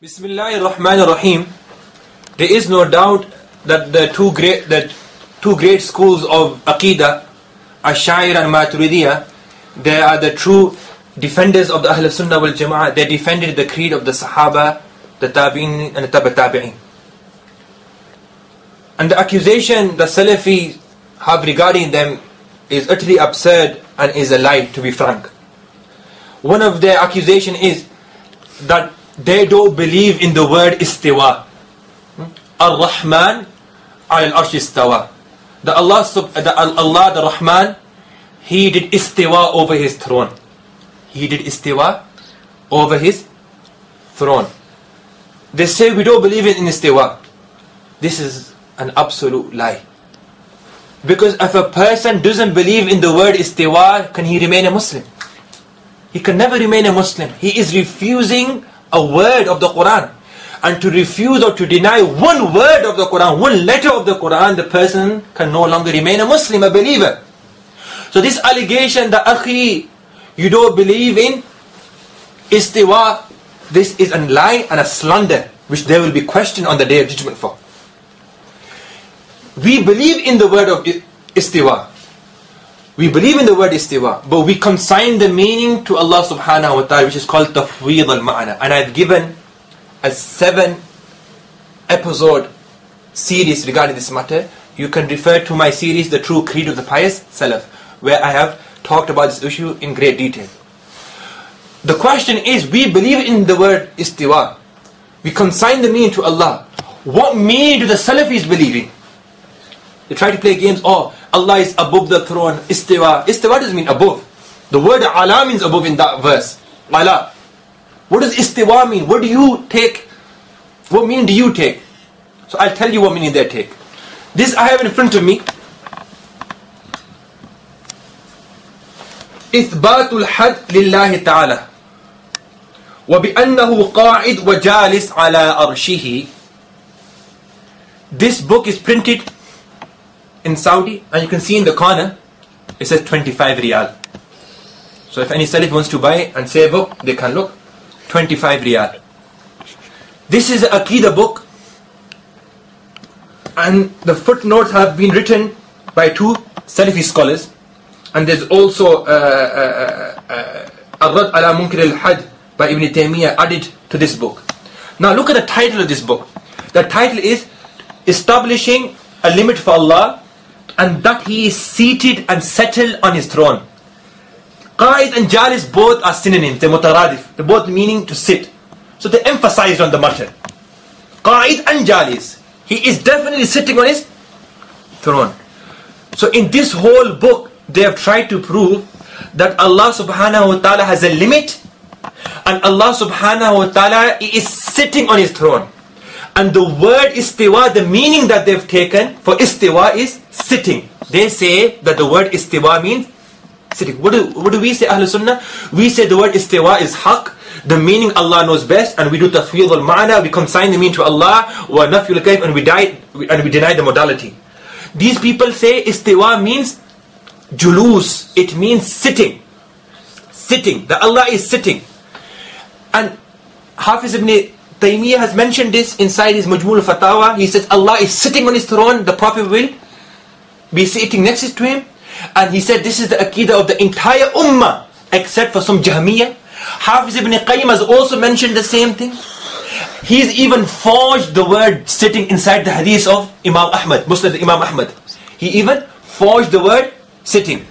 Bismillahir Rahmanir Rahim. There is no doubt that the two great schools of Aqidah, Ash'ari and Maturidiyya, they are the true defenders of the Ahl Sunnah wal Jama'ah. They defended the creed of the Sahaba, the Tabi'in and the Tabi'in. And the accusation the Salafis have regarding them is utterly absurd and is a lie, to be frank. One of their accusations is that they don't believe in the word istiwa. Ar-Rahman al-Arsh istawa. The Allah, the Rahman, He did istiwa over His throne. He did istiwa over His throne. They say we don't believe in istiwa. This is an absolute lie. Because if a person doesn't believe in the word istiwa, can he remain a Muslim? He can never remain a Muslim. He is refusing a word of the Quran. And to refuse or to deny one word of the Quran, one letter of the Quran, the person can no longer remain a Muslim, a believer. So this allegation that, Akhi, you don't believe in istiwa, this is a lie and a slander, which they will be questioned on the Day of Judgment for. We believe in the word of istiwa. We believe in the word istiwa, but we consign the meaning to Allah subhanahu wa ta'ala, which is called tafweed al-ma'na. And I've given a 7-episode series regarding this matter. You can refer to my series, The True Creed of the Pious Salaf, where I have talked about this issue in great detail. The question is, we believe in the word istiwa. We consign the meaning to Allah. What meaning do the Salafis believe in? They try to play games. Oh, Allah is above the throne. Istiwa. Istiwa doesn't mean above. The word ala means above in that verse. Ala. What does istiwa mean? What do you take? What meaning do you take? So I'll tell you what meaning they take. This I have in front of me. إثبات الحد لله تعالى وبأنه قاعد وجالس على أرشه. This book is printed in Saudi, and you can see in the corner it says 25 riyal. So if any Salaf wants to buy and save up, they can look. 25 riyal. This is an Aqidah book, and the footnotes have been written by 2 Salafi scholars, and there's also Ar-Rad ala Munkar al-Had by Ibn Taymiyyah added to this book. Now look at the title of this book. The title is Establishing a Limit for Allah, and that He is seated and settled on His throne. Qa'id and Jalis both are synonyms, they're mutaradif, they both meaning to sit. So they emphasized on the matter. Qa'id and Jalis, He is definitely sitting on His throne. So in this whole book, they have tried to prove that Allah subhanahu wa ta'ala has a limit, and Allah subhanahu wa ta'ala is sitting on His throne. And the word istiwa, the meaning that they've taken for istiwa is sitting. They say that the word istiwa means sitting. What do we say, Ahl Sunnah? We say the word istiwa is haqq. The meaning Allah knows best, and we do tafweed al-ma'na, we consign the meaning to Allah, wa nafyul kayf, and we deny the modality. These people say istiwa means julus. It means sitting. Sitting. That Allah is sitting. And Hafiz ibn Taymiyyah has mentioned this inside his Majmul al-Fatawa. He says Allah is sitting on His throne, the Prophet will be sitting next to Him. And he said this is the Aqidah of the entire Ummah, except for some Jahmiyyah. Hafiz ibn Qayyim has also mentioned the same thing. He's even forged the word sitting inside the hadith of Imam Ahmad, Musnad Imam Ahmad. He even forged the word sitting.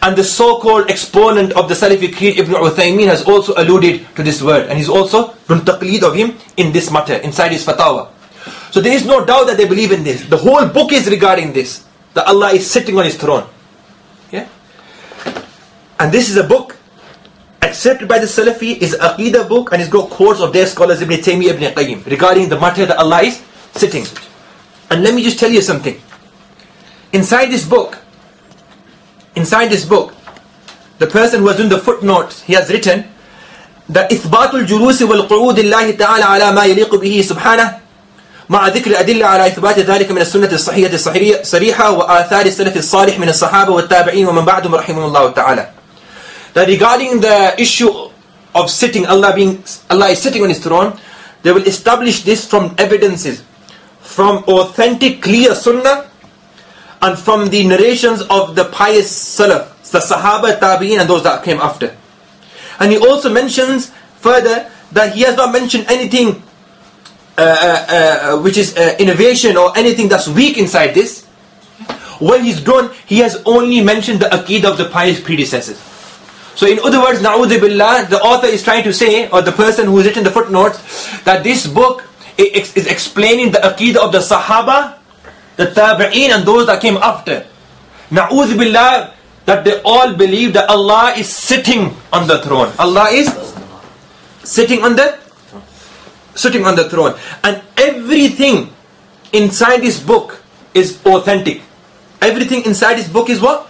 And the so-called exponent of the Salafi creed, Ibn Uthaymeen, has also alluded to this word. And he's also done taqleed of him in this matter, inside his fatwa. So there is no doubt that they believe in this. The whole book is regarding this, that Allah is sitting on His throne. Yeah? And this is a book accepted by the Salafi, is an Aqidah book, and it's got quotes of their scholars, Ibn Taymiyyah, Ibn Qayyim, regarding the matter that Allah is sitting. And let me just tell you something. Inside this book, the person who has done the footnotes, he has written that إثبات الجلوس والقعود لله تعالى على ما يليق به سبحانه مع ذكر الأدلة على إثبات ذلك من السنة الصحيحة الصريحة وآثار السلف الصالح من الصحابة والتابعين ومن بعدهم رحمهم الله تعالى. That regarding the issue of sitting, Allah is sitting on His throne, they will establish this from evidences, from authentic clear sunnah, and from the narrations of the pious Salaf, the Sahaba, Tabi'in, and those that came after. And he also mentions further that he has not mentioned anything which is innovation or anything that's weak inside this. What he's done, he has only mentioned the Aqeedah of the pious predecessors. So in other words, Na'udhu Billah, the author is trying to say, or the person who has written the footnotes, that this book is explaining the Aqeedah of the Sahaba, the Tabi'een, and those that came after. Na'udhu Billah, that they all believe that Allah is sitting on the throne. Allah is sitting on the throne. And everything inside this book is authentic. Everything inside this book is what?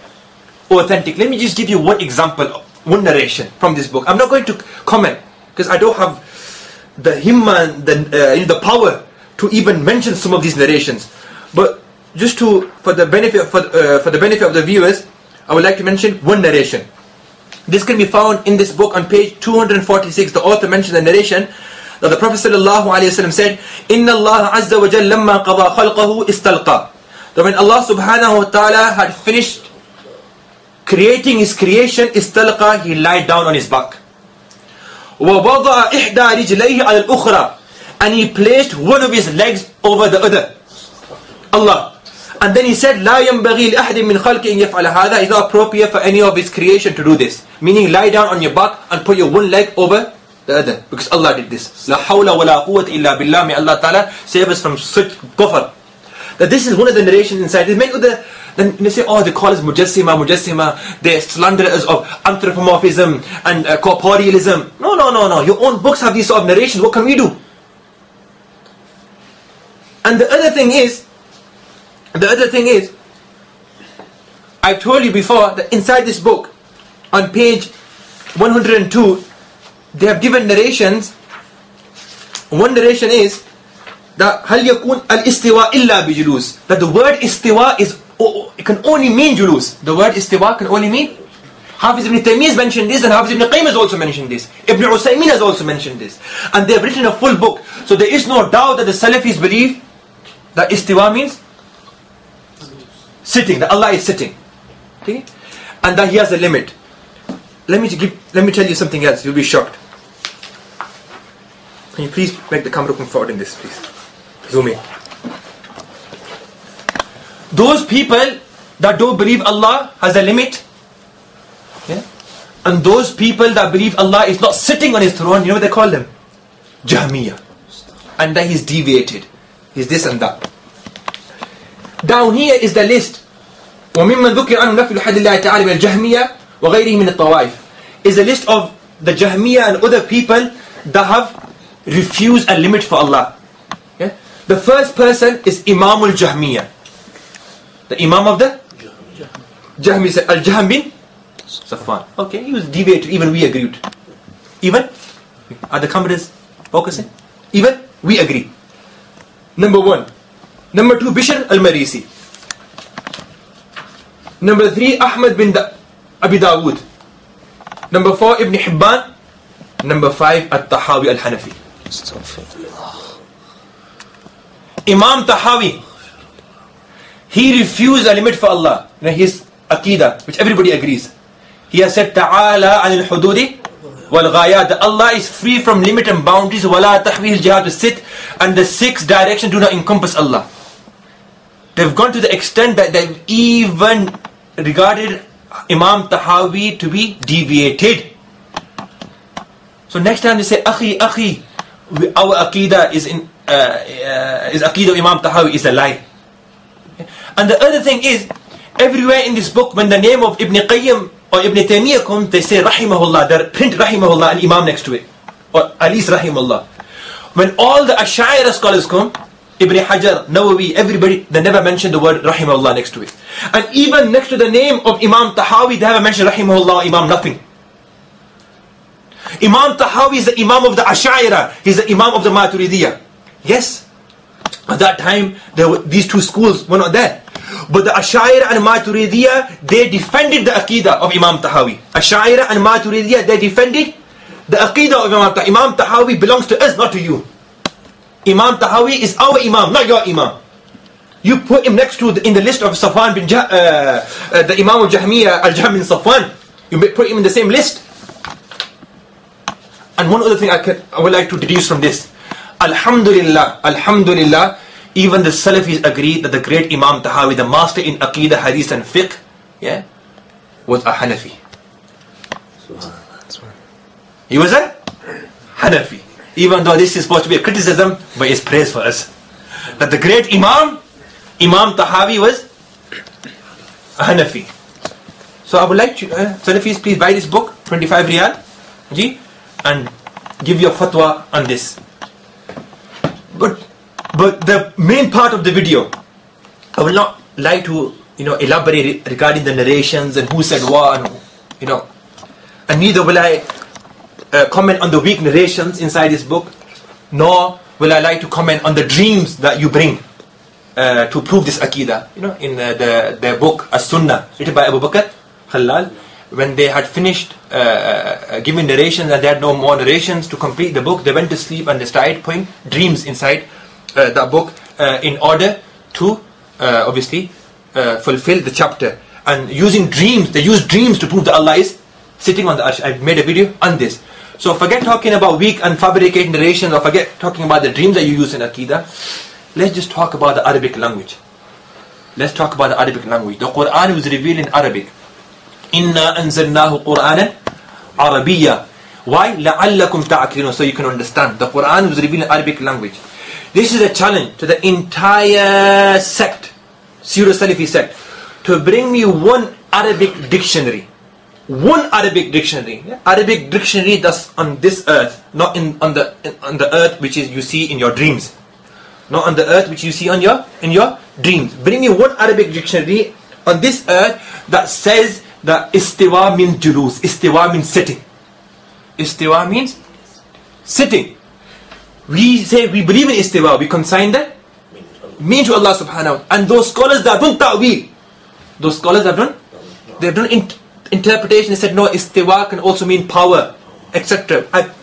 Authentic. Let me just give you one example, one narration from this book. I'm not going to comment, because I don't have the himma and the power to even mention some of these narrations. But just for the benefit of the viewers, I would like to mention one narration. This can be found in this book on page 246. The author mentions the narration that the Prophet ﷺ said, "Inna Allah Azza wa Jalla lamma qada khalqahu istalqa." That when Allah subhanahu wa ta'ala had finished creating his creation, istalqa, he lied down on his back. وَوَضَعَ إِحْدَى رِجْلَيْهِ عَلَى الْأُخْرَى, and he placed one of his legs over the other. Allah. And then he said, لا ينبغي لأحد من خلق إن يفعل هذا. It's not appropriate for any of his creation to do this. Meaning, lie down on your back and put your one leg over the other, because Allah did this. لا حول ولا قوة إلا بالله. May Allah Ta'ala save us from such kufr. That this is one of the narrations inside. There's many other. Then they say, oh, they call us mujassima. They're slanderers of anthropomorphism and corporealism. No. Your own books have these sort of narrations. What can we do? And the other thing is, I've told you before that inside this book, on page 102, they have given narrations. One narration is that هل يكون الاستواء إلا بجلوس. That the word istiwa it can only mean julus. The word istiwa can only mean. Hafiz ibn Taymiyyah has mentioned this, and Hafiz ibn Qayyim has also mentioned this. Ibn Usaymin has also mentioned this. And they have written a full book. So there is no doubt that the Salafis believe that istiwa means sitting, that Allah is sitting. Okay? And that He has a limit. Let me tell you something else. You'll be shocked. Can you please make the camera come forward in this, please? Zoom in. Those people that don't believe Allah has a limit, and those people that believe Allah is not sitting on His throne, you know what they call them? Jahmiyyah. And that He's deviated. He's this and that. Down here is the list. وَمِمَّنْ ذُكِرَ عَنْهُ نَفْيُ الْحَدِّ اللَّهِ تَعَالَى مِنَ الْجَهْمِيَّةِ وَغَيْرِهِ مِنَ الطَّوَائِفِ. Is a list of the Jahmiyyah and other people that have refused a limit for Allah. Yeah? The first person is Imam al-Jahmiyyah. The Imam of the Jahmi said, Al-Jahm bin Safwan. Okay, he was deviated, even we agreed. Even? Are the cameras focusing? Even? We agree. Number 1. Number 2, Bishr al-Marisi. Number 3, Ahmad bin Abi Dawood. Number 4, Ibn Hibban. Number 5, At-Tahawi Al-Hanafi. Imam Tahawi, he refused a limit for Allah. His Aqidah, which everybody agrees. He has said, Ta'ala anil hududi wal ghayat. Allah is free from limit and boundaries. Wala tahwil jihad, to sit, and the 6 directions do not encompass Allah. They've gone to the extent that they've even regarded Imam Tahawi to be deviated. So next time they say, Akhi, our Aqidah is Aqidah of Imam Tahawi is a lie. And the other thing is, everywhere in this book, when the name of Ibn Qayyim or Ibn Taymiyyah comes, they say Rahimahullah, they print Rahimahullah and Imam next to it, or at least Rahimahullah. When all the Ash'ari scholars come, Ibn Hajar, Nawawi, everybody, they never mention the word Rahimahullah next to it. And even next to the name of Imam Tahawi, they haven't mentioned Rahimahullah, Imam nothing. Imam Tahawi is the Imam of the Ash'ari, he's the Imam of the Maturidiyah. Yes, at that time, these two schools were not there. But the Ash'ari and Maturidiyah, they defended the Aqidah of Imam Tahawi. Ash'ari and Maturidiyah, they defended the Aqidah of Imam Tahawi. Imam Tahawi belongs to us, not to you. Imam Tahawi is our Imam, not your Imam. You put him next to in the list of Safwan bin the Imam of Jahmiyyah, Al-Jahm bin Safwan. You put him in the same list. And one other thing I would like to deduce from this. Alhamdulillah, even the Salafis agreed that the great Imam Tahawi, the master in Aqidah, Hadith and Fiqh, was a Hanafi. He was a Hanafi. Even though this is supposed to be a criticism, but it's praise for us. That the great Imam Tahawi was a Hanafi. So I would like to, Salafis, please buy this book, 25 riyal, and give your fatwa on this. But the main part of the video, I will not like to elaborate regarding the narrations and who said what, and neither will I comment on the weak narrations inside this book, nor will I like to comment on the dreams that you bring to prove this Aqidah. In the book As-Sunnah, written by Abu Bakr Khalal, when they had finished giving narrations and they had no more narrations to complete the book, they went to sleep and they started putting dreams inside that book in order to obviously fulfill the chapter. And using dreams, they use dreams to prove that Allah is sitting on the arsh. I made a video on this. So forget talking about weak and fabricated narrations, or forget talking about the dreams that you use in Aqidah. Let's just talk about the Arabic language. Let's talk about the Arabic language. The Quran was revealed in Arabic. Inna anzalnahu Qur'anan Arabiyya. Why? لَعَلَّكُمْ تَعْقِلُونَ. So you can understand. The Quran was revealed in Arabic language. This is a challenge to the entire sect, pseudo-Salafi sect, to bring me one Arabic dictionary. One Arabic dictionary. Arabic dictionary that's on this earth, not on the earth which is you see in your dreams. Not on the earth which you see in your dreams. Bring me one Arabic dictionary on this earth that says that istiwa means julus. Istiwa means sitting. Istiwa means sitting. We say we believe in istiwa. We consign that mean to Allah subhanahu wa ta'ala. And those scholars that have done ta'weel, those scholars have done interpretation. They said no, istiwa can also mean power, etc. I've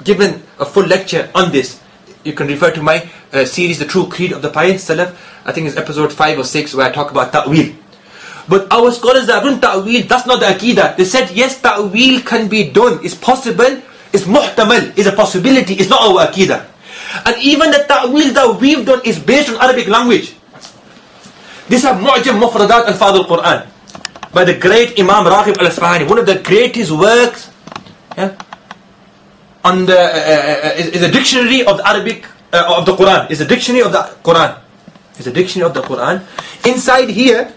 given a full lecture on this. You can refer to my series, The True Creed of the Pious Salaf. I think it's episode 5 or 6 where I talk about ta'weel. But our scholars that have done ta'weel, that's not the aqidah. They said yes, ta'weel can be done, it's possible, it's muhtamal, it's a possibility, it's not our aqidah. And even the ta'weel that we've done is based on Arabic language. These are Mu'jam Mufradat Al-Fadh Al-Quran by the great Imam Raghib Al-Asfahani, one of the greatest works on the is a dictionary of the Arabic of the Quran. Is a dictionary of the Quran. Is a dictionary of the Quran. Inside here,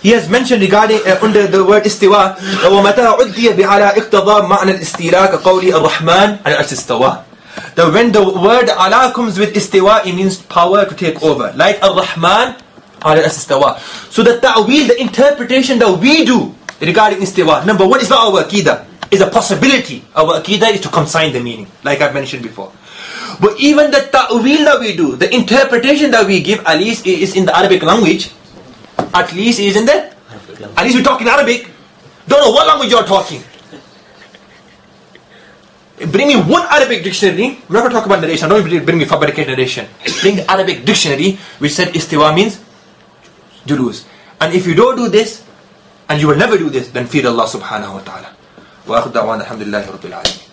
he has mentioned regarding under the word istiwa, وَمَتَى عُدِّيَ بِعَلَىٰ اِقْتَضَى مَعْنَى الْإِسْتِلَاءِ كَقَوْلِ الرَّحْمَنِ عَلَى الْعَرْشِ اسْتَوَى. That when the word ala comes with istiwa, it means power to take over. Like Ar-Rahman عَلَى الْعَرْشِ اسْتَوَى. So the ta'weel, the interpretation that we do regarding istiwa, number one, is not our aqidah. Is a possibility. Our aqidah is to consign the meaning, like I've mentioned before. But even the ta'weel that we do, the interpretation that we give, at least is in the Arabic language. At least is in the, at least we talk in Arabic. Don't know what language you're talking. Bring me one Arabic dictionary. We're not going to talk about narration. Don't bring me fabricated narration. Bring the Arabic dictionary which said istiwa means julus. And if you don't do this, and you will never do this, then fear Allah subhanahu wa ta'ala. وآخر دعوانا الحمد لله رب العالمين.